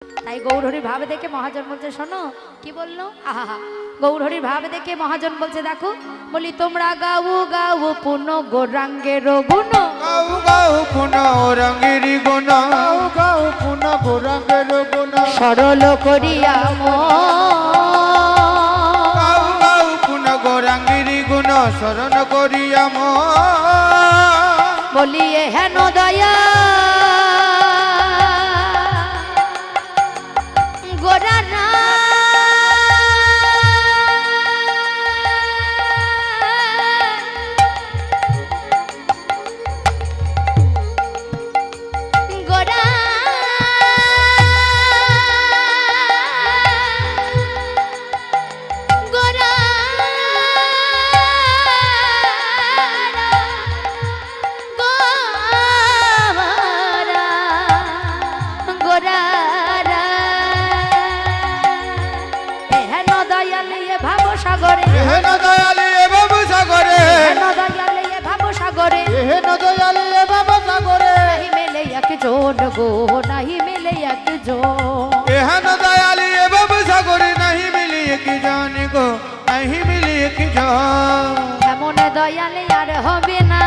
তাই গৌরহরির ভাব দেখে মহাজন বলছে, শোনো কি বললো, আহা গৌরহরির ভাব দেখে মহাজন বলছে, দেখো বলি তোমরা গাও গাও পুন গৌরাঙ্গের গুণ, গাও গাও পুন রঙ্গের গুণ, গাও গাও পুন গৌরাঙ্গের গুণ, সরল করিয়া গাও গাও পুন গৌরাঙ্গের গুণ, শরণ করিয়া বলিয়ে হেন দয়া গোরানা গোরা গোরা সাগরে হেন দয়ালি বাবু সাগরে, হেন দয়ালে ভাব সাগরে হে নদয়ালে বাবা সাগরে, নাহি মেলে একজন গো, নাহি মেলে একজন, হেন দয়ালি বাবু সাগরে, নাহি মিলি কি জানি গো, নাহি মিলি কি জন, এমন দয়ালে আর হবে না,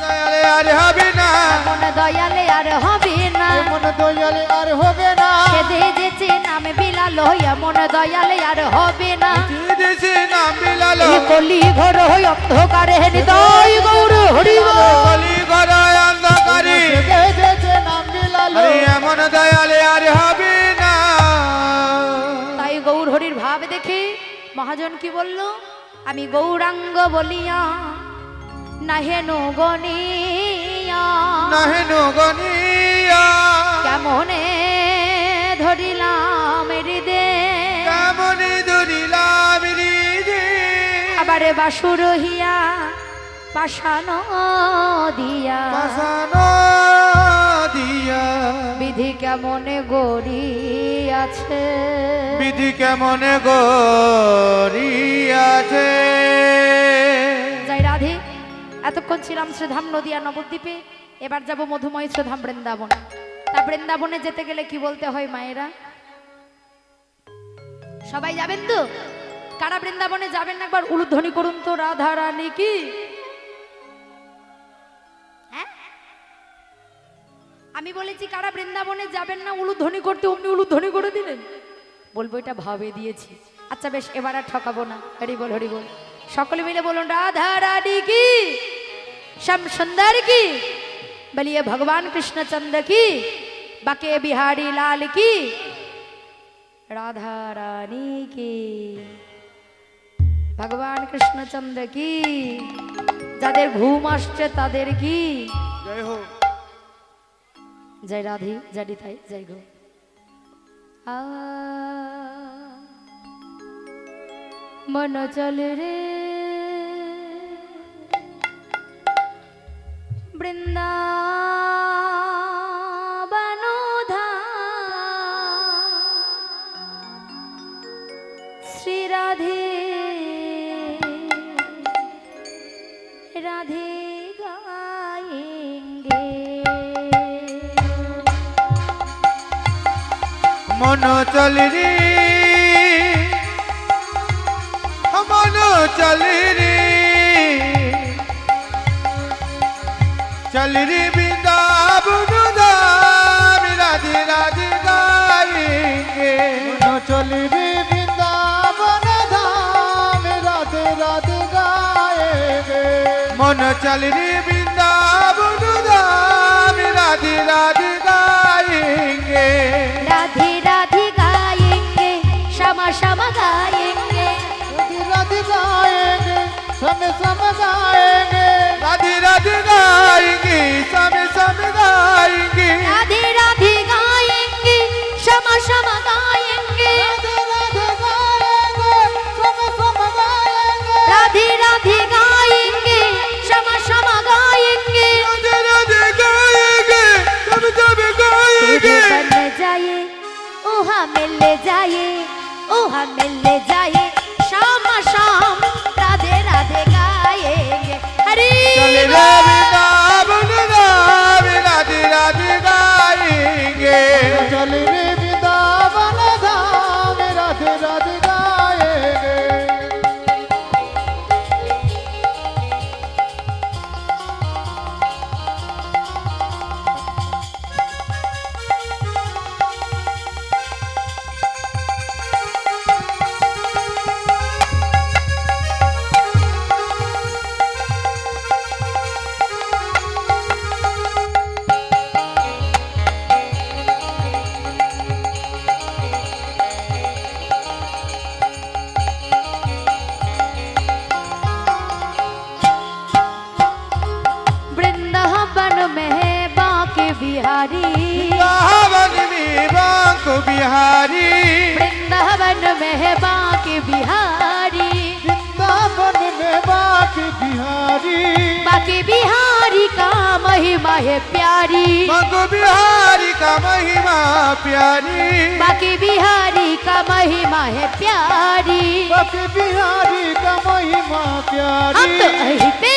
দয়ালে আর হবে না, এমন দয়ালে আর হবে না, এমন দয়ালে আর হবে না, সেদে যেছে নামে বিলালো, এমন দয়ালে আর হবে না, দেশে নাম বিলালো, এই কলি ঘর হই অন্ধকারে হৃদয় গৌর হরি গো। কলি গড়ায় অন্ধকারে, যে নাম বিলালো, আরে এমন দয়ালে আর হবে না। তাই গৌর হরির ভাব দেখে মহাজন কি বলল, আমি গৌরাঙ্গ বলিয়া নাহেনু গনিয়া, নাহেন গনিয়া, কেমনে ধরিলাম হৃদে, কেমন ধরিলাম হৃদে, আবার বাসুর হিয়া পাশান দিয়া, পাষাণ দিয়া, বিধি কেমনে গড়ি আছে, বিধি কেমন গড়িয়াছে। যাই রাধে, এতক্ষণ ছিলাম শ্রীধাম নদিয়া নবদ্বীপে, এবার যাব মধুময় শ্রীধাম বৃন্দাবন। তা বৃন্দাবনে যেতে গেলে কি বলতে হয় মায়েরা? সবাই যাবেন তো? কারা বৃন্দাবনে যাবেন না একবার উলুধ্বনি করুন তো, রাধা রানী কি। হ্যাঁ, আমি বলেছি কারা বৃন্দাবনে যাবেন না উলুধ্বনি করতে, অমনি উলুধ্বনি করে দিলেন। বলবো এটা ভাবে দিয়েছি। আচ্ছা বেশ, এবার আর ঠকাবো না। হরি বল হরি বল, সকলে মিলে বলুন রাধা রানী কি, শ্যাম সুন্দর কি, বলিए भगवान कृष्णचंद्र की, बाके बिहारी लाल की, राधा रानी की, भगवान कृष्णचंद्र की, যাদের ঘুম আসছে তাদের কি জয় হোক। জয় রাধে, জয় তাই জয় গো। মন চল রে বৃন্দাবন শ্রী রাধে রাধে গায়েঙ্গে, মন চল রে, মন চল রে, চল রে বৃন্দাবন ধাম, রাধে রাধে গায়েঙ্গে, চলি রে বৃন্দাবন ধাম, রাধে রাধে গায়েঙ্গে, মন চল রে বৃন্দাবন ধাম, রাধে রাধে গায়েঙ্গে, राधे राधे गाएंगे, श्यामा श्यामा गाएंगे, राधे राधे गाएंगे, समय समय गाएंगे, राधे राधे गाएंगे, समय समय गाएंगे, राधे राधे गाएंगे, श्यामा श्यामा गाएंगे, राधे राधे गाएंगे, समय समय गाएंगे, राधे राधे गाएंगे, श्यामा श्यामा गाएंगे, राधे राधे गाएंगे, सब सब गाएंगे, बन जाए ओहा मिल जाए, ओहा मिल जाए, शाम शाम राधे राधे गाएंगे, हरे चल रे वृंदावन धाम, राधे राधे गाएंगे, चल रे बिहारी वृंदावन में है बांके बिहारी वृंदावन में बाकी बिहारी बांके बिहारी का महिमा है प्यारी बांके बिहारी का महिमा प्यारी बांके बिहारी का महिमा है प्यारी बाकी बिहारी का महिमा हम प्यारी तो यहीं पे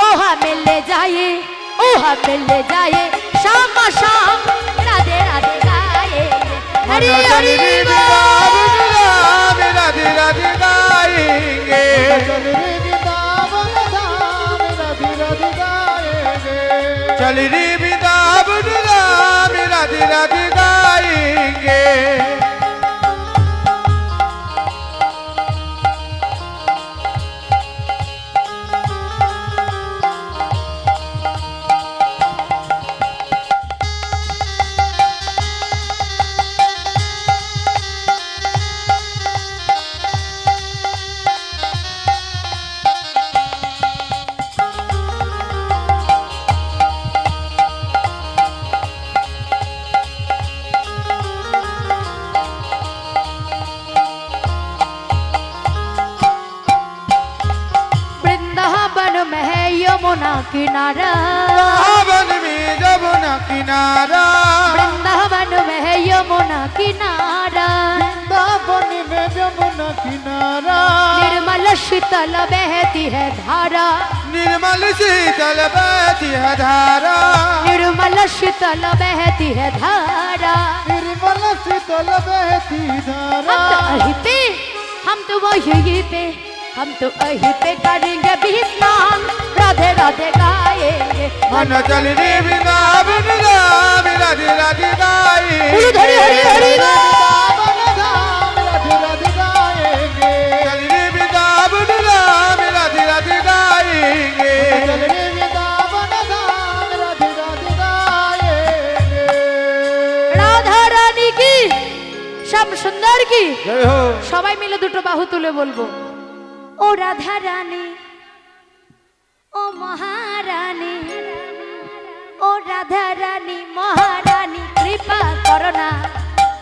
ओहा मिल जाए ओहा मिल जाए शाम शाम राधे राधे गाए हरी हरी बोल। राधे राधे गाएंगे चल रे वृंदावन धाम राधे राधे गाएंगे चल रे वृंदावन धाम राधे राधे गाएंगे वृंदावन में है यमुना किनारा सावन में जमुना किनारा वृंदावन में है यमुना किनारा वृंदावन में जमुना किनारा निर्मल शीतल बहती है धारा निर्मल शीतल बहती है धारा निर्मल शीतल बहती है धारा निर्मल शीतल बहती धारा हम तो वही पे हम तो यहीं पे करेंगे भी स्नान राधे राधे गाएंगे मन चल रे वृंदावन धाम राधे राधे गाएंगे हरि हरि हरि बोल। वृंदावन धाम राधे राधे गाएंगे चल रे वृंदावन धाम राधे राधे गाएंगे चल रे वृंदावन धाम राधे राधे गाएंगे राधा रानी की श्याम सुंदर की जय हो সবাই মিলে দুটো বাহু তুলে বলবো ও রাধা রানী ও মহারানী ও রাধা রানী মহারানী কৃপা করো না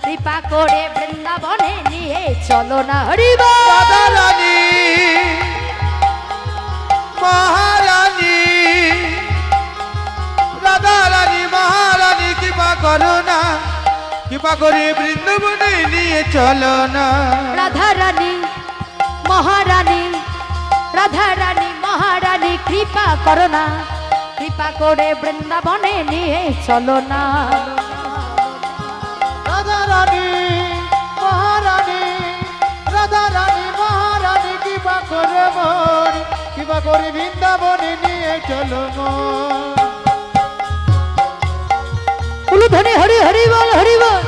কৃপা করে বৃন্দাবনে নিয়ে চলো না হরি বল। राधा रानी महारानी राधा रानी महारानी कृपा करो ना कृपा करे वृंदावने নিয়ে চলো না রাধা রানী মহারানী রাধা রানী মহারানী কৃপা করো না কৃপা করে বৃন্দাবনে নিয়ে চলো না राधा रानी महारानी राधा रानी महारानी कृपा करे मोर कृपा करे वृंदावने নিয়ে চলো মোর উলুধ্বনি হরি হরি বল হরি বল।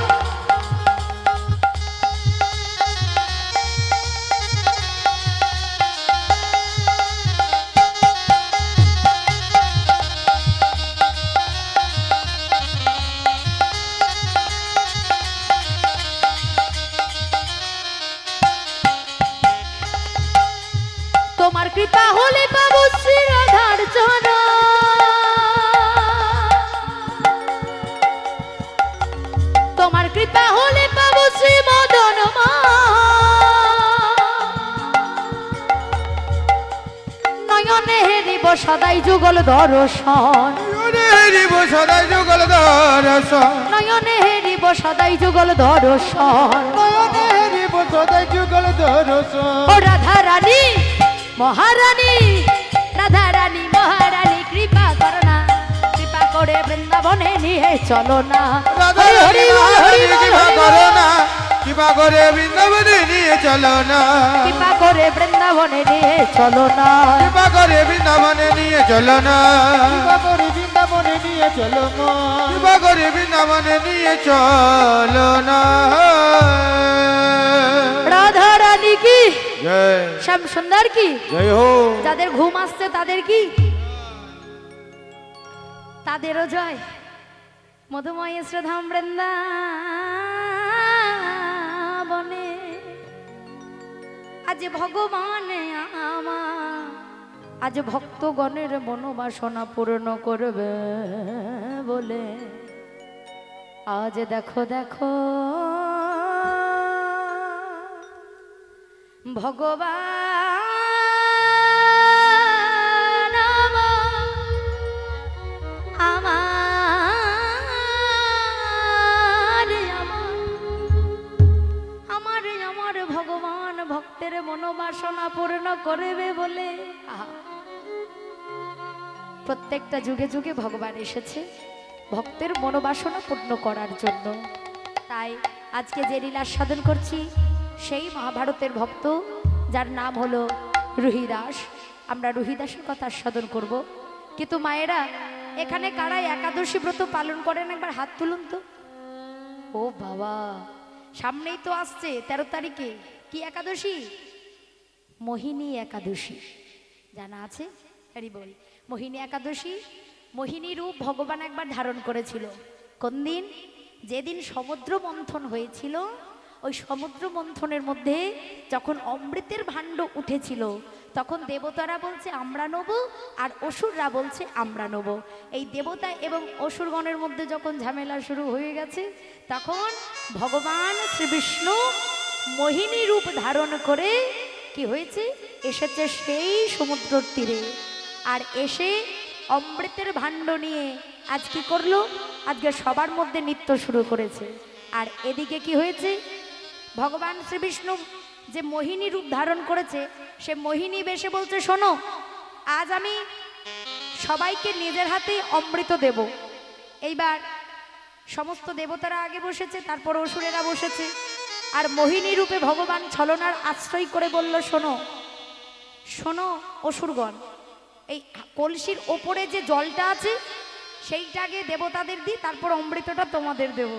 তোমার কৃপা হলে পাবো শ্রী রাধার চরণ তোমার কৃপা হলে পাবো শ্রী মদন নয়নে হেরিব সদাই যুগল দর্শন হরিব সদাই যুগল দর্শন নয়নে হেরিব সদাই যুগল দর্শন নয়নে হেরিব সদাই যুগল দর্শন ও রাধা রানী মহারানী রাধা রানী মহারানী কৃপা করো না কৃপা করে বৃন্দাবনে নিয়ে চলো না রাধা হরি রানী হরি বল, মহারানী হরি বল, কৃপা করো না কৃপা করে বৃন্দাবনে নিয়ে চলো না কৃপা করে বৃন্দাবনে নিয়ে চলো না কৃপা করে বৃন্দাবনে নিয়ে চলো না কৃপা করে বৃন্দাবনে নিয়ে চলো মোর কৃপা করে বৃন্দাবনে নিয়ে চলো না রাধা রানী কি জয় শ্যাম সুন্দর কি জয় হো যাদের ঘুম আসছে তাদের কি তাদেরও জয় মধুময় শ্রধাম বৃন্দাবনে আজ ভগবান আমার আজ ভক্তগণের মনোবাসনা পূর্ণ করবে বলে আজ দেখো দেখো ভগবান আমার ভগবান ভক্তের মনোবাসনা পূর্ণ করবে বলে প্রত্যেকটা যুগে যুগে ভগবান এসেছে ভক্তের মনোবাসনা পূর্ণ করার জন্য। তাই আজকে যে লীলা সাধন করছি সেই মহাভারতের ভক্ত যার নাম হলো রুহিদাস। আমরা রুহিদাসের কথা সাধন করব। কিন্তু মায়েরা এখানে কারা একাদশী ব্রত পালন করেন একবার হাত তুলুন তো। ও বাবা, সামনেই তো আসছে 13 তারিখে কি একাদশী? মোহিনী একাদশী। জানা আছে? হরি বল। মোহিনী একাদশী, মোহিনী রূপ ভগবান একবার ধারণ করেছিল। কোন দিন? যেদিন সমুদ্র মন্থন হয়েছিল। ওই সমুদ্র মন্থনের মধ্যে যখন অমৃতের ভাণ্ড উঠেছিল তখন দেবতারা বলছে আমরা নেব আর অসুররা বলছে আমরা নেব। এই দেবতা এবং অসুরগণের মধ্যে যখন ঝামেলা শুরু হয়ে গেছে তখন ভগবান শ্রী বিষ্ণু মোহিনী রূপ ধারণ করে কি হয়েছে এসেছে সেই সমুদ্রের তীরে। আর এসে অমৃতের ভাণ্ড নিয়ে আজ কি করলো? আজকে সবার মধ্যে নৃত্য শুরু করেছে। আর এদিকে কি হয়েছে? ভগবান শ্রী বিষ্ণু যে মোহিনী রূপ ধারণ করেছে সে মোহিনী বেশে বলছে শোনো, আজ আমি সবাইকে নিজের হাতেই অমৃত দেব। এইবার সমস্ত দেবতারা আগে বসেছে, তারপর অসুরেরা বসেছে। আর মোহিনী রূপে ভগবান ছলনার আশ্রয় করে বলল শোনো শোনো অসুরগণ, এই কলসির ওপরে যে জলটা আছে সেইটাকে দেবতাদের দিই, তারপর অমৃতটা তোমাদের দেব।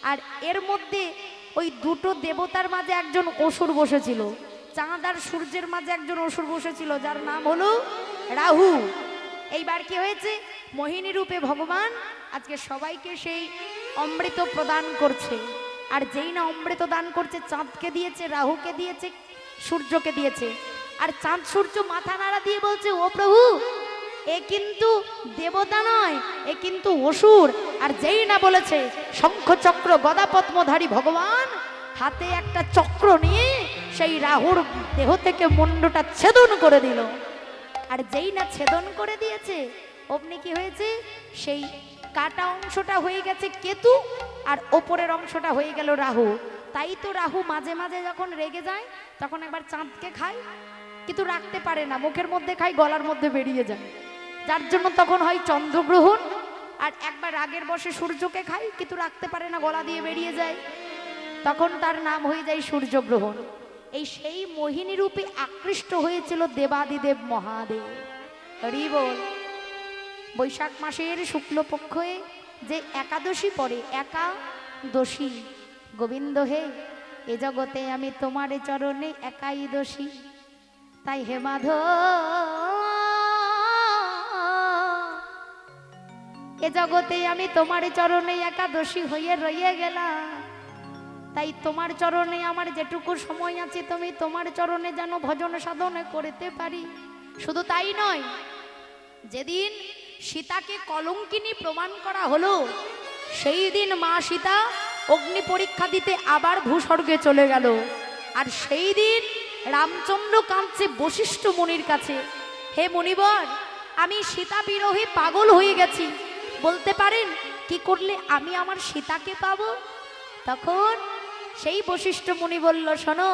আর এর মধ্যে ওই দুটো দেবতার মাঝে একজন অসুর বসেছিল, চাঁদ আর সূর্যের মাঝে একজন অসুর বসেছিল যার নাম হলো রাহু। এইবার কি হয়েছে? মোহিনী রূপে ভগবান আজকে সবাইকে সেই অমৃত প্রদান করছে। আর যেই না অমৃত দান করছে চাঁদকে দিয়েছে, রাহুকে দিয়েছে, সূর্যকে দিয়েছে। আর চাঁদ সূর্য মাথা নাড়া দিয়ে বলছে ও প্রভু, এ কিন্তু দেবতা নয়, এ কিন্তু অসুর। আর যেই না বলেছে শঙ্খ চক্র গদা পদ্মধারী ভগবান হাতে একটা চক্র নিয়ে সেই রাহুর দেহ থেকে মুন্ডটা ছেদন করে দিল। আর যেই না ছেদন করে দিয়েছে অমনি কি হয়েছে? সেই কাটা অংশটা হয়ে গেছে কেতু আর ওপরের অংশটা হয়ে গেল রাহু। তাই তো রাহু মাঝে মাঝে যখন রেগে যায় তখন একবার চাঁদকে খায়, কিন্তু রাখতে পারে না, মুখের মধ্যে খায়, গলার মধ্যে বেরিয়ে যায়, যার জন্য তখন হয় চন্দ্রগ্রহণ। আর একবার রাগের বশে সূর্যকে খায়, কিন্তু রাখতে পারে না, গলা দিয়ে বেরিয়ে যায়, তখন তার নাম হয়ে যায় সূর্যগ্রহণ। এই সেই মোহিনী রূপে আকৃষ্ট হয়েছিল দেবাদিদেব মহাদেব। হরি বল। বৈশাখ মাসের শুক্লপক্ষে যে একাদশী পড়ে, একাদশী, গোবিন্দ হে এ জগতে আমি তোমার চরণে একাই দোষী। তাই হে মাধব এ জগতে আমি তোমার চরণে একাদশী হয়ে রয়ে গেলাম। তাই তোমার চরণে আমার যেটুকু সময় আছে তুমি তোমার চরণে যেন ভজন সাধন করতে পারি। শুধু তাই নয়, যেদিন সীতাকে কলঙ্কিনী প্রমাণ করা হলো সেই দিন মা সীতা অগ্নি পরীক্ষা দিতে আবার ভূস্বর্গে চলে গেল। আর সেই দিন রামচন্দ্র কাঁদছে বশিষ্ঠ মুনির কাছে, হে মুনিবর, আমি সীতা বিরহে পাগল হয়ে গেছি, বলতে পারেন কি করলে আমি আমার সীতাকে পাবো? তখন সেই বশিষ্ঠ মুনি বলল শোনো,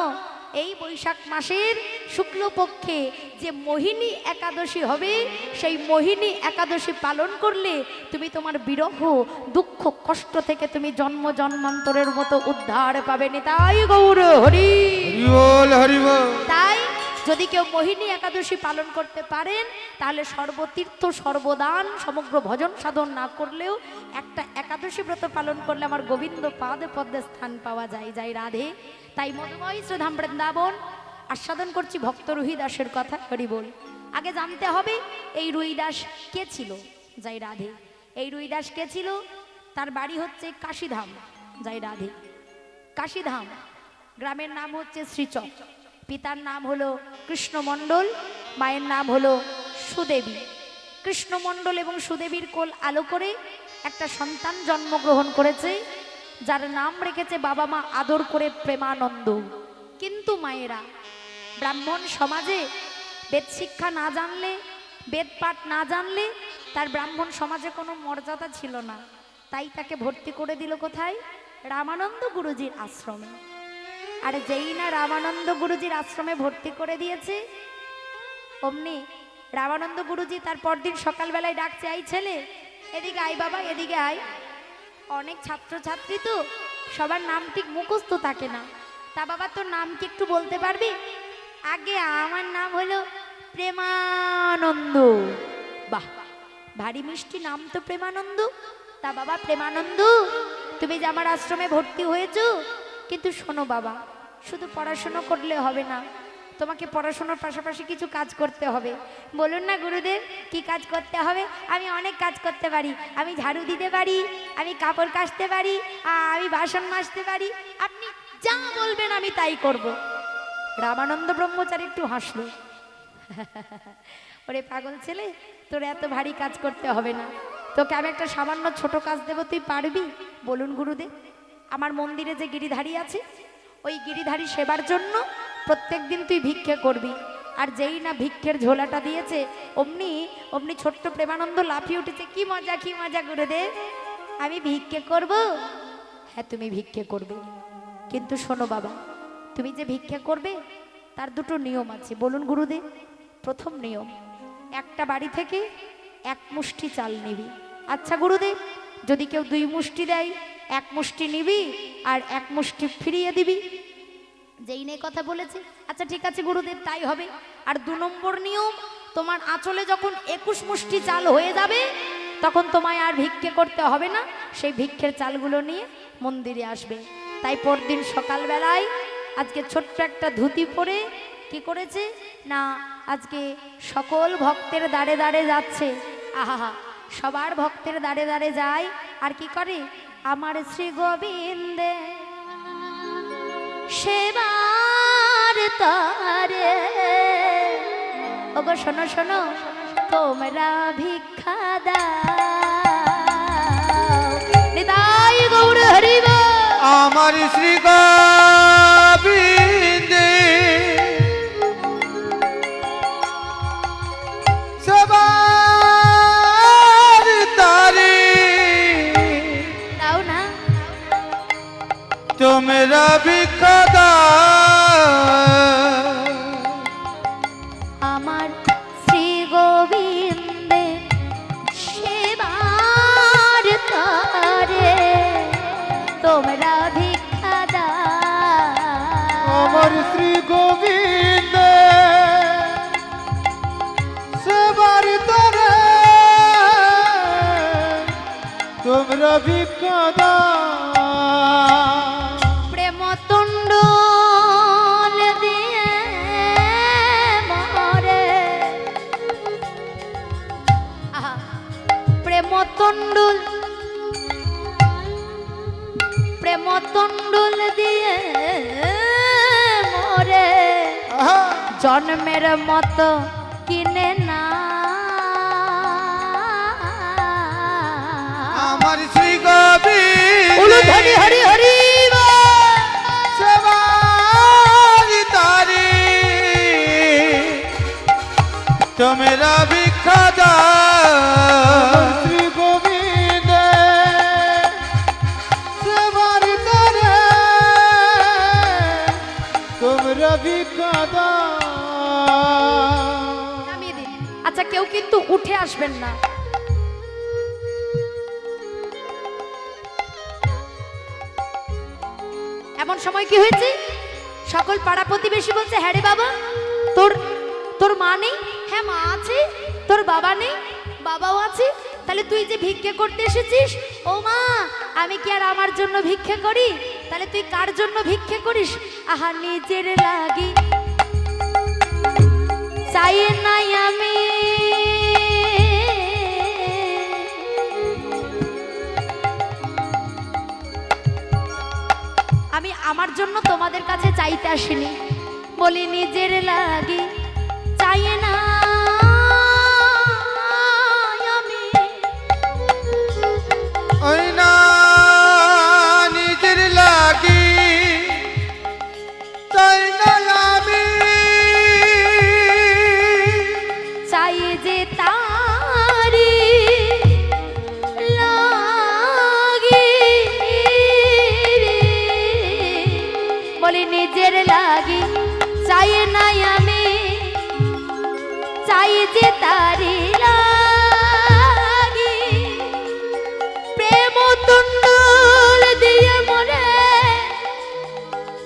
এই বৈশাখ মাসের শুক্লপক্ষে যে মোহিনী একাদশী হবে সেই মোহিনী একাদশী পালন করলে তুমি তোমার বিরহ দুঃখ কষ্ট থেকে তুমি জন্ম জন্মান্তরের মতো উদ্ধার পাবে। নিতাই গৌর হরি বল, হরি বল। তাই যদি কেউ মোহিনী একাদশী পালন করতে পারেন তাহলে সর্বতীর্থ সর্বদান সমগ্র ভজন সাধন না করলেও একটা একাদশী ব্রত পালন করলে আমার গোবিন্দ পাদে পদ্মে স্থান পাওয়া যায়। যাই রাধে। তাই মধুময় শ্রীধাম বৃন্দাবন আস্বাদন করছি ভক্ত রুহিদাসের কথা। হরি বল। আগে জানতে হবে এই রুহিদাস কে ছিল। যাই রাধে। এই রুহিদাস কে ছিল? তার বাড়ি হচ্ছে কাশীধাম। যাই রাধে। কাশীধাম গ্রামের নাম হচ্ছে শ্রীচক। পিতার নাম হলো কৃষ্ণমণ্ডল, মায়ের নাম হলো সুদেবী। কৃষ্ণমণ্ডল এবং সুদেবীর কোল আলো করে একটা সন্তান জন্মগ্রহণ করেছে যার নাম রেখেছে বাবা মা আদর করে প্রেমানন্দ। কিন্তু মায়েরা ব্রাহ্মণ সমাজে বেদ শিক্ষা না জানলে, বেদ পাঠ না জানলে তার ব্রাহ্মণ সমাজে কোনো মর্যাদা ছিল না। তাই তাকে ভর্তি করে দিল কোথায়? রামানন্দ গুরুজির আশ্রমে। আর যেই না রামানন্দ গুরুজির আশ্রমে ভর্তি করে দিয়েছে, অমনি রামানন্দ গুরুজি তার পরদিন সকালবেলায় ডাকছে, আই ছেলে এদিকে আয় বাবা, এদিকে আয়। অনেক ছাত্রছাত্রী তো, সবার নাম ঠিক মুখস্থ থাকে না। তা বাবা তোর নাম কি একটু বলতে পারবি? আগে আমার নাম হলো প্রেমানন্দ। বাহ, ভারী মিষ্টি নাম তো প্রেমানন্দ। তা বাবা প্রেমানন্দ, তুমি যে আমার আশ্রমে ভর্তি হয়েছো, কিন্তু শোনো বাবা, শুধু পড়াশোনা করলে হবে না, তোমাকে পড়াশোনার পাশাপাশি কিছু কাজ করতে হবে। বলুন না গুরুদেব, কি কাজ করতে হবে? আমি অনেক কাজ করতে পারি। আমি ঝাড়ু দিতে পারি, আমি কাপড় কাচতে পারি, আমি বাসন মাজতে পারি। আপনি যা বলবেন আমি তাই করব। রামানন্দ ব্রহ্মচারী একটু হাসলো। ওরে পাগল ছেলে, তোর এত ভারী কাজ করতে হবে না, তোকে আমি একটা সামান্য ছোট কাজ দেব, তুই পারবি? বলুন গুরুদেব। আমার মন্দিরে যে গিরিধারী আছে, ওই গিরিধারী সেবার জন্য প্রত্যেক দিন তুই ভিক্ষে করবি। আর যেই না ভিক্ষের ঝোলাটা দিয়েছে, অমনি অমনি ছোট্ট প্রেমানন্দ লাফিয়ে উঠেছে, কি মজা কি মজা গুরুদেব, আমি ভিক্ষে করব। হ্যাঁ তুমি ভিক্ষে করবে, কিন্তু শোনো বাবা, তুমি যে ভিক্ষে করবে তার দুটো নিয়ম আছে। বলুন গুরুদেব। প্রথম নিয়ম, একটা বাড়ি থেকে এক মুষ্টি চাল নিবি। আচ্ছা গুরুদেব, যদি কেউ 2 মুষ্টি দেয়, 1 মুষ্টি নিবি আর 1 মুষ্টি ফিরিয়ে দিবি। যেই নেই কথা বলেছে, আচ্ছা ঠিক আছে গুরুদেব, তাই হবে। আর 2 নম্বর নিয়ম, তোমার আঁচলে যখন 21 মুষ্টি চাল হয়ে যাবে, তখন তোমায় আর ভিক্ষে করতে হবে না, সেই ভিক্ষের চালগুলো নিয়ে মন্দিরে আসবে। তাই পরদিন সকালবেলায় আজকে ছোট্ট একটা ধুতি পরে কি করেছে না, আজকে সকল ভক্তের দাঁড়ে দাঁড়ে যাচ্ছে। আহা, সবার ভক্তের দাঁড়ে দাঁড়ে যায় আর কি করে, আমার শ্রী গোবিন্দে সেবার তারে। ওগো শোনো শোনো, তোমরা ভিক্ষা দাও। নিতাই গৌর হরিব। আমার শ্রী গোবিন্দে সবার তারে, দাও না তোমরা ভিক্ষা দাও। আমার শ্রী গোবিন্দে সেবার তারে, তোমরা ভিক্ষা দাও। আমার শ্রী গোবিন্দ সেবার তরে তোমরা ভিক্ষা দাও। প্রেম তুণ্ডল দিয়ে মরে, আহা, প্রেম তুণ্ডল, প্রেম তুণ্ডল দিয়ে মরে, জন্মের মতো কিনে না। আমার শ্রী গোবিন্দ হরি হরি হরি সবার তারে, তোমরা ভিক্ষা দাও। শ্রী গোবিন্দ সেবার তরে তোমরা ভিক্ষা দাও। নামিয়ে দিন। আচ্ছা কেউ কিন্তু উঠে আসবেন না। এমন সময় কি হয়েছে, সকল পাড়া প্রতিবেশী বলছে, হ্যাঁ রে বাবা, তোর তোর মা নেই? হ্যাঁ মা আছে। তোর বাবা নেই? বাবাও আছে। তাহলে তুই যে ভিক্ষে করতে এসেছিস, ও মা, আমি কি আর আমার জন্য ভিক্ষে করি? তাহলে তুই কার জন্য ভিক্ষে করিস? আহা, নিজের লাগি চাই নাই আমি, আমি আমার জন্য তোমাদের কাছে চাইতে আসিনি। বলি নিজের লাগি চাই না আমি, ওই না নিজের লাগি তাই না আমি, বলি নিজের লাগি চাই নাই আমি, চাই যে তারি লাগি প্রেম তুণ্ডুল দিয়ে মরে,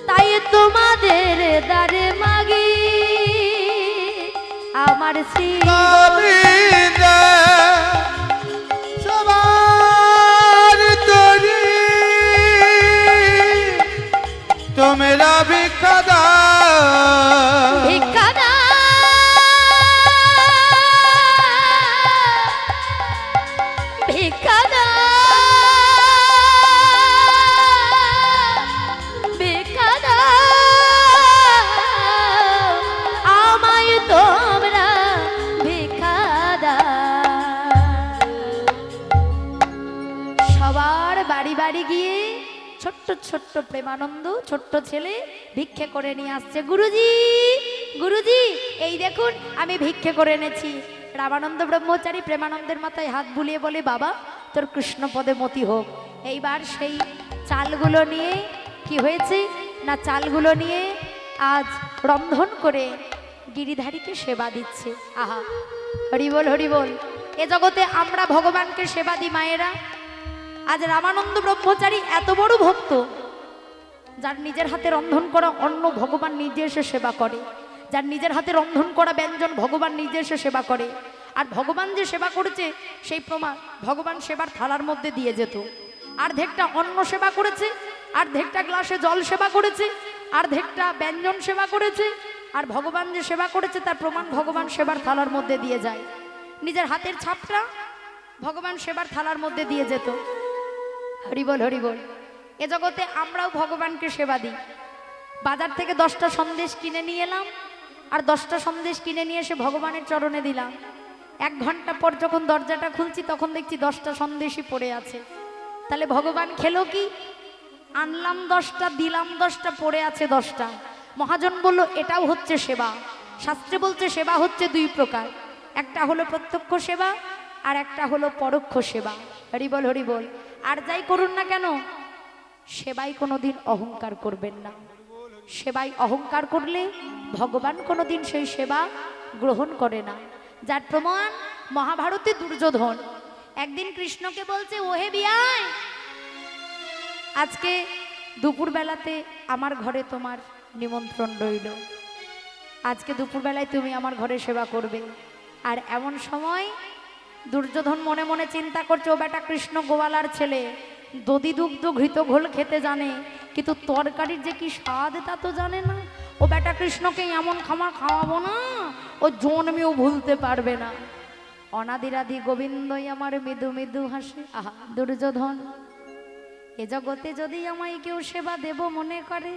তাই তোমাদের দ্বারে মাগি আমার শ্রী গোবিন্দা সবার তরি তো মেরা ভিক্ষা দাও, ভিক্ষা দাও, ভিক্ষা দাও, ভিক্ষা দাও, আমায় তোমরা ভিক্ষা দাও। সবার বাড়ি বাড়ি গিয়ে ছোট্ট ছোট্ট প্রেমানন্দ ছোট্ট ছেলে ভিক্ষে করে নিয়ে আসছে। গুরুজি, গুরুজি, এই দেখুন আমি ভিক্ষে করে এনেছি। রামানন্দ ব্রহ্মচারী প্রেমানন্দের মাথায় হাত বুলিয়ে বলে, বাবা তোর কৃষ্ণপদে মতি হোক। এইবার সেই চালগুলো নিয়ে কি হয়েছে না, চালগুলো নিয়ে আজ রন্ধন করে গিরিধারীকে সেবা দিচ্ছে। আহা, হরিবল হরিবল। এ জগতে আমরা ভগবানকে সেবা দিই মায়েরা। আজ রামানন্দ ব্রহ্মচারী এত বড় ভক্ত, যার নিজের হাতে রন্ধন করা অন্ন ভগবান নিজে এসে সেবা করে, যার নিজের হাতে রন্ধন করা ব্যঞ্জন ভগবান নিজে এসে সেবা করে। আর ভগবান যে সেবা করেছে সেই প্রমাণ ভগবান সেবার থালার মধ্যে দিয়ে যেত। অর্ধেকটা অন্ন সেবা করেছে, অর্ধেকটা গ্লাসে জল সেবা করেছে, অর্ধেকটা ব্যঞ্জন সেবা করেছে। আর ভগবান যে সেবা করেছে তার প্রমাণ ভগবান সেবার থালার মধ্যে দিয়ে যায়। নিজের হাতের ছাপটা ভগবান সেবার থালার মধ্যে দিয়ে যেত। হরিবল হরিবল। এ জগতে আমরাও ভগবানকে সেবা দিই। বাজার থেকে 10টা সন্দেশ কিনে নিয়ে এলাম, আর 10টা সন্দেশ কিনে নিয়ে এসে ভগবানের চরণে দিলাম। 1 ঘন্টা পর যখন দরজাটা খুলছি তখন দেখছি 10টা সন্দেশই পড়ে আছে। তাহলে ভগবান খেলো কি? আনলাম 10টা, দিলাম 10টা, পড়ে আছে 10টা। মহাজন বলল এটাও হচ্ছে সেবা। শাস্ত্রে বলছে সেবা হচ্ছে 2 প্রকার, একটা হলো প্রত্যক্ষ সেবা আর একটা হলো পরোক্ষ সেবা। হরিবল হরিবল। আর যাই করুন না কেন সেবায় কোনোদিন অহংকার করবেন না। সেবায় অহংকার করলে ভগবান কোনোদিন সেই সেবা গ্রহণ করে না। যার প্রমাণ মহাভারতে দুর্যোধন একদিন কৃষ্ণকে বলছে, ওহে বিয়াই, আজকে দুপুরবেলাতে আমার ঘরে তোমার নিমন্ত্রণ রইল, আজকে দুপুরবেলায় তুমি আমার ঘরে সেবা করবে। আর এমন সময় দুর্যোধন মনে মনে চিন্তা করছে, ও বেটা কৃষ্ণ গোয়ালার ছেলে, দধি দুগ্ধ ঘৃত ঘোল খেতে জানে, কিন্তু তরকারির যে কি স্বাদ তা তো জানে না। ও বেটা কৃষ্ণকে এমন খাবার খাওয়াবো না, ও জন্মেও ভুলতে পারবে না। অনাদিরাদি গোবিন্দই আমার মৃদু মৃদু হাসে। আহা দুর্যোধন, এ জগতে যদি আমায় কেউ সেবা দেব মনে করে,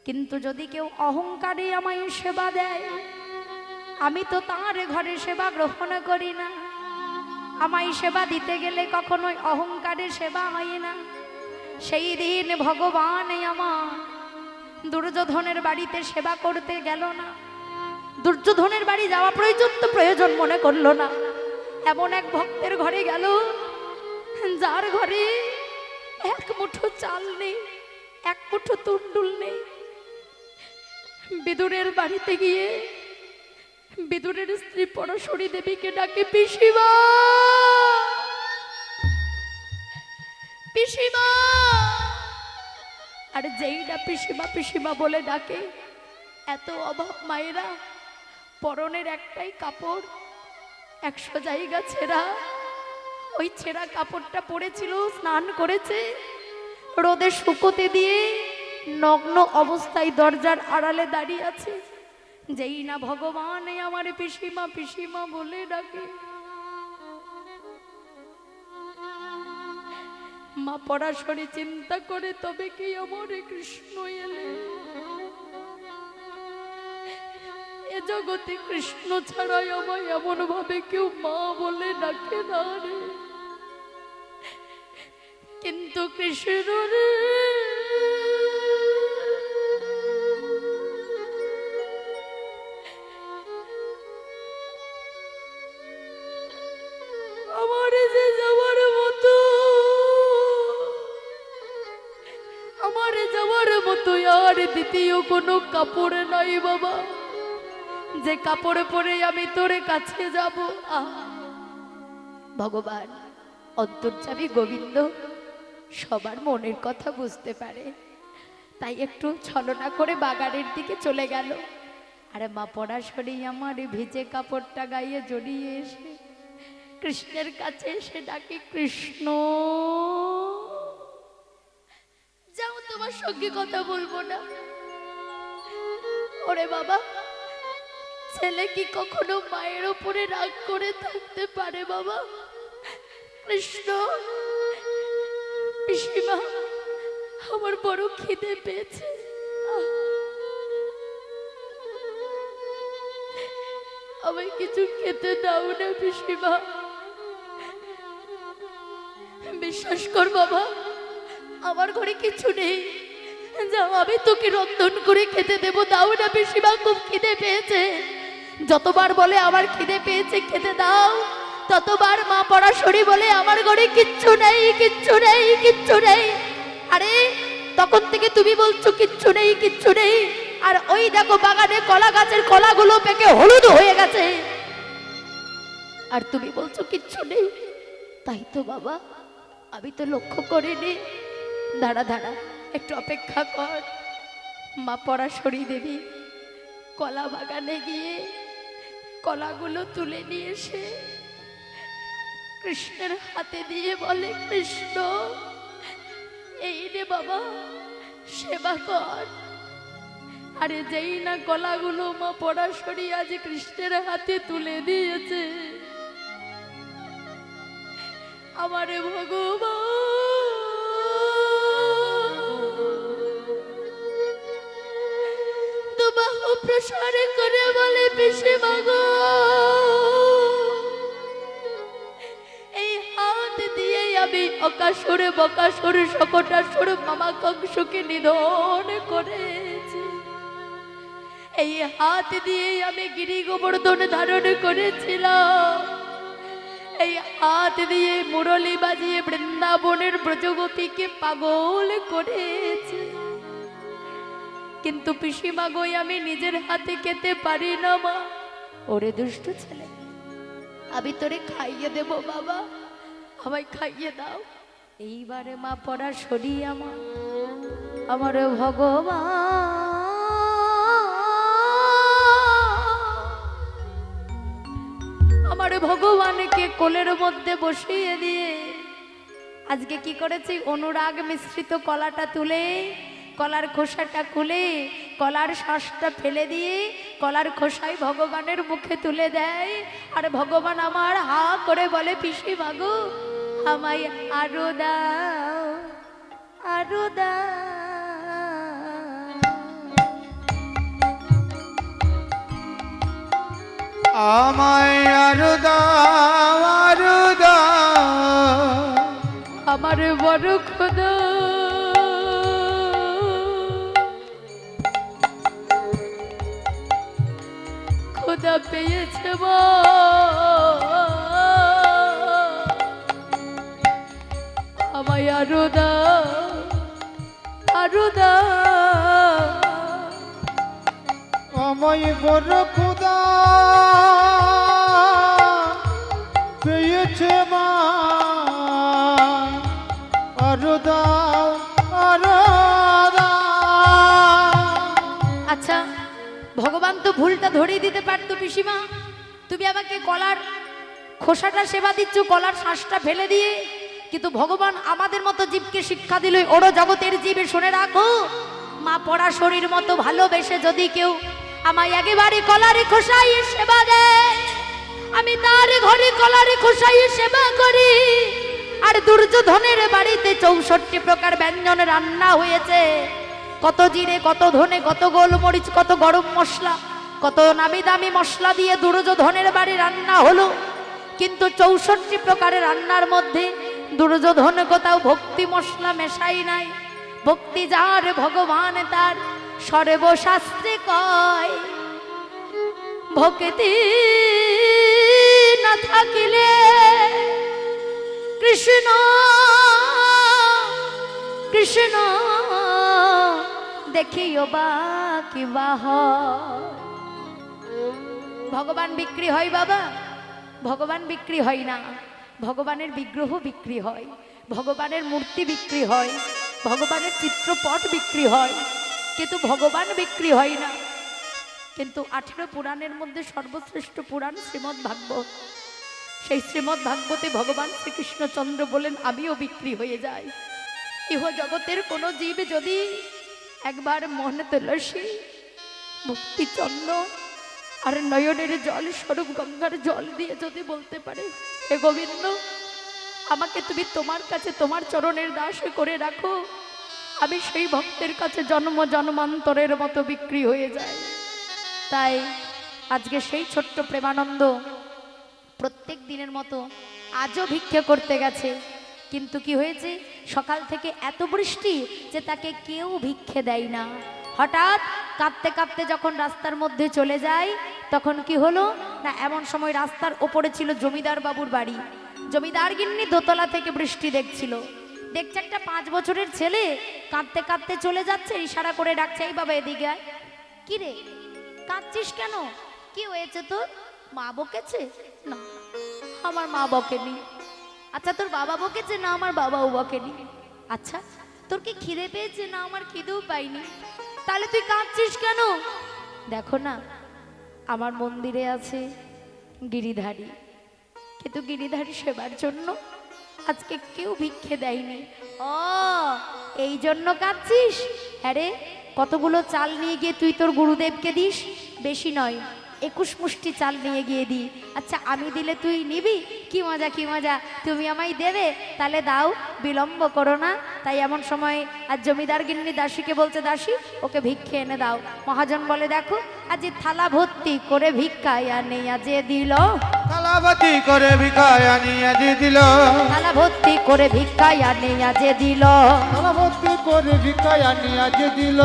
কিন্তু যদি কেউ অহংকারে আমায় সেবা দেয়, আমি তো তার ঘরে সেবা গ্রহণ করি না। আমায় সেবা দিতে গেলে কখনোই অহংকারে সেবা হয় না। সেই দিন ভগবান আমার দুর্যোধনের বাড়িতে সেবা করতে গেল না। দুর্যোধনের বাড়ি যাওয়া প্রয়োজন মনে করলো না। এমন এক ভক্তের ঘরে গেল যার ঘরে 1 মুঠো চাল নেই, 1 মুঠো তুণ্ডুল নেই। বিদুরের বাড়িতে গিয়ে বিদুরের স্ত্রী পরশুরী দেবীকে ডাকে, পিসিমা, পিসিমা। আর যেই না পিসিমা পিসিমা বলে ডাকে, এত অভাব মায়েরা, পরনের একটাই কাপড়, 100 জায়গা ছেঁড়া। ওই ছেঁড়া কাপড়টা পরেছিল, স্নান করেছে, রোদে শুকোতে দিয়ে নগ্ন অবস্থায় দরজার আড়ালে দাঁড়িয়ে আছে। যেই না ভগবান আমার পিসিমা পিসিমা বলে ডাকে, মা পরাশরী চিন্তা করে, তবে কি আমার কৃষ্ণ এলে? এ জগতে কৃষ্ণ ছাড়াই আমায় এমন ভাবে কেউ মা বলে ডাকে না রে। কিন্তু কৃষ্ণ রে, আমার যে যাওয়ার মতো মতো আর দ্বিতীয় কোনো কাপড় নাই বাবা, যে কাপড়ে পরে আমি তোর কাছে যাব। ভগবান অন্তর্যামী গোবিন্দ সবার মনের কথা বুঝতে পারে, তাই একটু ছলনা করে বাগানের দিকে চলে গেল। আরে মা পরাশরী আমার ভিজে কাপড়টা গায়ে জড়িয়ে এসে কৃষ্ণের কাছে এসে ডাকে, কৃষ্ণ যাও, তোমার সঙ্গে কথা বলবো না। ওরে বাবা, ছেলে কি কখনো মায়ের ওপরে রাগ করে থাকতে পারে বাবা? কৃষ্ণ, পিসিমা আমার বড় খিদে পেয়েছে, আমায় কিছু খেতে দাও না পিসিমা। বিশ্বাস কর বাবা, আমার ঘরে কিছু নেই, যাও আমি তোকে রন্ধন করে খেতে দেবো, দাও না পিসিমা, খুব খিদে পেয়েছে। যতবার বলে আমার খিদে পেয়েছে খেতে দাও, ততবার মা পরাশরী বলে আমার ঘরে কিচ্ছু নেই, কিচ্ছু নেই, কিচ্ছু নেই। আরে তখন থেকে তুমি বলছো কিচ্ছু নেই, কিচ্ছু নেই, আর ওই দেখো বাগানে কলা গাছের কলাগুলো পেকে হলুদ হয়ে গেছে, আর তুমি বলছো কিচ্ছু নেই। তাই তো বাবা, আমি তো লক্ষ্য করিনি। দাঁড়া দাঁড়া, একটু অপেক্ষা কর। মা পরাশরী দেবী কলা বাগানে গিয়ে কলাগুলো তুলে নিয়ে এসে কৃষ্ণের হাতে দিয়ে বলে, কৃষ্ণ এই রে বাবা, সেবা কর। আরে যেই না কলাগুলো মা পরাশরী আজ কৃষ্ণের হাতে তুলে দিয়েছে, আমারে ভগবান তো বাহু প্রসার করে বলে, পিসিমা গো, এই হাত দিয়ে আমি অকাসুর বকাসুর সকটাসুর মামা কংসকে নিধন করেছি, এই হাত দিয়ে আমি গিরি গোবর্ধন ধারণ করেছিলাম, এই হাত দিয়ে মুরলি বাজিয়ে বৃন্দাবনের ব্রজগোপীকে পাগল করেছে। কিন্তু পিসিমা গো, আমি নিজের হাতে খেতে পারি না মা। ওরে দুষ্ট ছেলে, আমি তোরে খাইয়ে দেব বাবা, আমায় খাইয়ে দাও। এইবারে মা পরাশরী আমার ভগবান আমার ভগবানকে কোলের মধ্যে বসিয়ে দিয়ে আজকে কি করেছি, অনুরাগ মিশ্রিত কলাটা তুলে, কলার খোসাটা খুলে, কলার শ্বাসটা ফেলে দিয়ে কলার খোসাই ভগবানের মুখে তুলে দেয়। আর ভগবান আমার হা করে বলে, পিসিমা গো আমায় আরো দাও, আরো দাও। আমায় আরো দাও, আরো দাও, আমার বড় খোদা খোদা পেয়েছে মা, আমায় আরো দাও, আরো দাও। আমায় বড় খোদা পেয়েছে মা, আরো দাও, আরো দাও। আচ্ছা, ভগবান তো ভুলটা ধরিয়ে দিতে পারতো পিসিমা, তুমি আমাকে কলার খোসাটা সেবা দিচ্ছ, কলার শ্বাসটা ফেলে দিয়ে, কিন্তু ভগবান আমাদের মতো জীবকে শিক্ষা দিল, ওরও জগতের জীবে শুনে রাখো, মা পরাশরীর মতো ভালোবেসে যদি কেউ আমায় একেবারে কলারে খোসাই সেবা দেয়, আমি তার ঘরে কলারে খোসাই সেবা করি। আর দুর্যোধনের বাড়িতে 64 প্রকার ব্যঞ্জন রান্না হয়েছে, কত জিরে, কত ধনে, কত গোলমরিচ, কত গরম মশলা, কত নামি দামি মশলা দিয়ে দুর্যোধনের বাড়ি রান্না হলো, কিন্তু 64 প্রকারের রান্নার মধ্যে দুর্যোধন কোথাও ভক্তি মশলা মেশাই নাই। ভক্তি যার ভগবান তার সর্বশাস্ত্রে কয়, ভক্তি না থাকিলে কৃষ্ণ কৃষ্ণ দেখিও বা কিবা হয়। ভগবান বিক্রি হয় বাবা? ভগবান বিক্রি হয় না। ভগবানের বিগ্রহ বিক্রি হয়, ভগবানের মূর্তি বিক্রি হয়, ভগবানের চিত্রপট বিক্রি হয়, কিন্তু ভগবান বিক্রি হয় না। কিন্তু 18 পুরাণের মধ্যে সর্বশ্রেষ্ঠ পুরাণ শ্রীমদ্ ভাগবত। সেই শ্রীমদ্ ভাগবতে ভগবান শ্রীকৃষ্ণচন্দ্র বলেন, আমিও বিক্রি হয়ে যাই। ইহ জগতের কোনো জীব যদি একবার মনে তুলসী, মুক্তি চন্দন আর নয়নের জল স্বরূপ গঙ্গার জল দিয়ে যদি বলতে পারে, হে গোবিন্দ, আমাকে তুমি তোমার কাছে তোমার চরণের দাসে করে রাখো, আমি সেই ভক্তের কাছে জন্ম জন্মান্তরের মতো বিক্রি হয়ে যাই। তাই আজকে সেই ছোট্ট প্রেমানন্দ প্রত্যেক দিনের মতো আজও ভিক্ষে করতে গেছে। কিন্তু কি হয়েছে, সকাল থেকে এত বৃষ্টি যে তাকে কেউ ভিক্ষে দেয় না। হঠাৎ কাঁদতে কাঁদতে যখন রাস্তার মধ্যে চলে যায়, তখন কি হলো না, এমন সময় রাস্তার ওপরে ছিল জমিদার বাবুর বাড়ি। জমিদার গিন্নি দোতলা থেকে বৃষ্টি দেখছিল। দেখছে একটা 5 বছরের ছেলে কাঁদতে কাঁদতে চলে যাচ্ছে, ইশারা করে ডাকছে, এই বাবা এদিকে আয়। কি রে, কাঁদছিস কেন? কি হয়েছে তোর? মা বকেছে? না, আমার মা বকেনি। আচ্ছা, তোর বাবা বকেছে? না, আমার বাবাও বকেনি। আচ্ছা, তোর কি খিদে পেয়েছে? না, আমার খিদেও পাইনি। তাহলে তুই কাঁদছিস কেন? দেখো না, আমার মন্দিরে আছে গিরিধারী, কিন্তু গিরিধারী সেবার জন্য আজকে কেউ ভিক্ষে দেয়নি। ও, এই জন্য কাঁদছিস? হ্যাঁ রে, কতগুলো চাল নিয়ে গিয়ে তুই তোর গুরুদেবকে দিস? বেশি নয়, 21 মুষ্টি চাল নিয়ে গিয়ে দি। আচ্ছা, আমি দিলে তুই নিবি? কি মজা, কি মজা, তুমি আমায় দেবে? তাহলে দাও, বিলম্ব করো না। তাই এমন সময় আজ জমিদার গিন্নি দাসীকে বলছে, দাসী, ওকে ভিক্ষে এনে দাও। মহাজন বলে, দেখো, আজ থালা ভর্তি করে ভিক্ষায় আনে আজে দিল, থালা ভর্তি করে ভিক্ষায় আনিয়া দিয়ে দিল, থালা ভর্তি করে ভিক্ষায় আনে আজে দিল, থালা ভর্তি করে ভিক্ষায় আনিয়া যে দিল।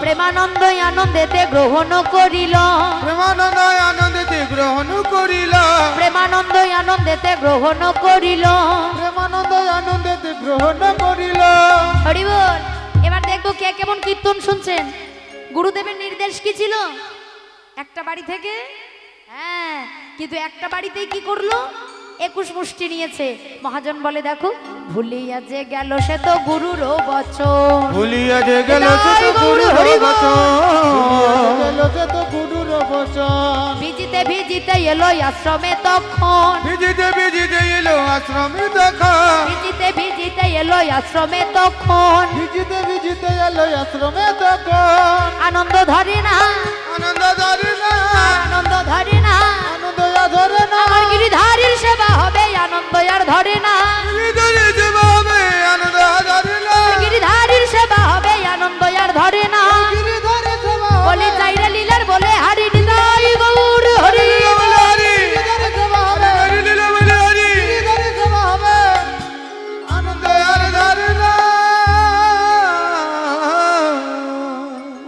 প্রেমানন্দ আনন্দেতে গ্রহণ করিল, প্রেমানন্দ আনন্দেতে গ্রহণ করিল, প্রেমানন্দ আনন্দেতে গ্রহণ করিল। প্রেমানন্দ আনন্দেতে গ্রহণ করিল। হরি বল। এবার দেখবো কে কেমন কীর্তন শুনছেন। গুরুদেবের নির্দেশ কি ছিল? একটা বাড়ি থেকে, হ্যাঁ, কিন্তু একটা বাড়িতেই কি করলো? 21 মুষ্টি নিয়েছে। মহাজন বলে, দেখো, ভুলিয়া যে গেল সে তো গুরুর বচন, ভুলিয়া যে গেল সে তো গৌর গুরুর হরি বল। বচন, গেল যে তো গুরুর বচন। ভিজিতে ভিজিতে এলো আশ্রমে তখন, ভিজিতে ভিজিতে এলো আশ্রমে তখন, ভিজিতে ভিজিতে এলো আশ্রমে তখন, ভিজিতে ভিজিতে এলো আশ্রমে তখন। আনন্দ ধরে না, আনন্দ ধরে না, আনন্দ ধরে না, আনন্দ ধরে না। আমার গিরিধারীর সেবা হবে, আনন্দ আর ধরে না, গিরিধারী সেবা হবে, আনন্দ ধরে না, গিরিধারীর সেবা হবে, আনন্দ আর ধরে না। গিরিধারী সেবা বলে চাইরা লীলার বলে, হারি নিতাই গৌর হরি বল। হরি, গিরিধারী সেবা হবে, হরি লীলা বলে হরি, গিরিধারী সেবা হবে, আনন্দ আর ধরে না।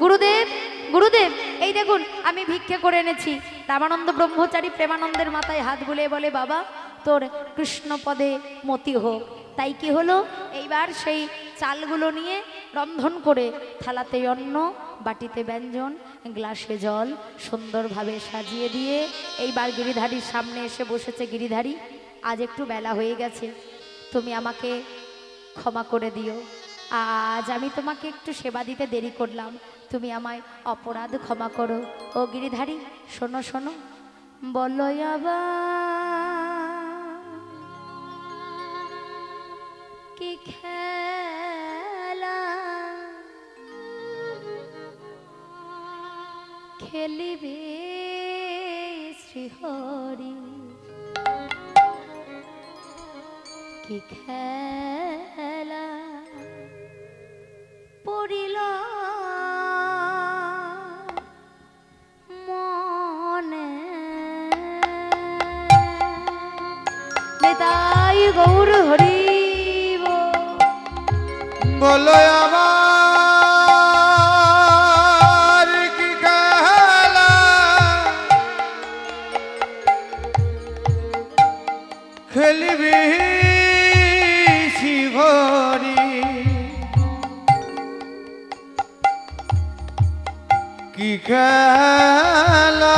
গুরুদেব, গুরুদেব, এই দেখুন আমি ভিক্ষে করে এনেছি। রামানন্দ ব্রহ্মচারী প্রেমানন্দের মাথায় হাত বুলিয়ে বলে, বাবা, তোর কৃষ্ণ পদে মতি হোক। তাই কি হলো, এইবার সেই চালগুলো নিয়ে রন্ধন করে থালাতে অন্ন, বাটিতে ব্যঞ্জন, গ্লাসে জল সুন্দরভাবে সাজিয়ে দিয়ে এইবার গিরিধারীর সামনে এসে বসেছে। গিরিধারী, আজ একটু বেলা হয়ে গেছে, তুমি আমাকে ক্ষমা করে দিও। আজ আমি তোমাকে একটু সেবা দিতে দেরি করলাম, তুমি আমায় অপরাধ ক্ষমা করো। ও গিরিধারী, শোনো শোনো, বলো আবার কি খেলা খেলিবে শ্রীহরি, কি খেলা পড়িল মনে, নেতাই গৌর হরি বলো আমার কি খেলা খেলবি শিবরি, কি খেলা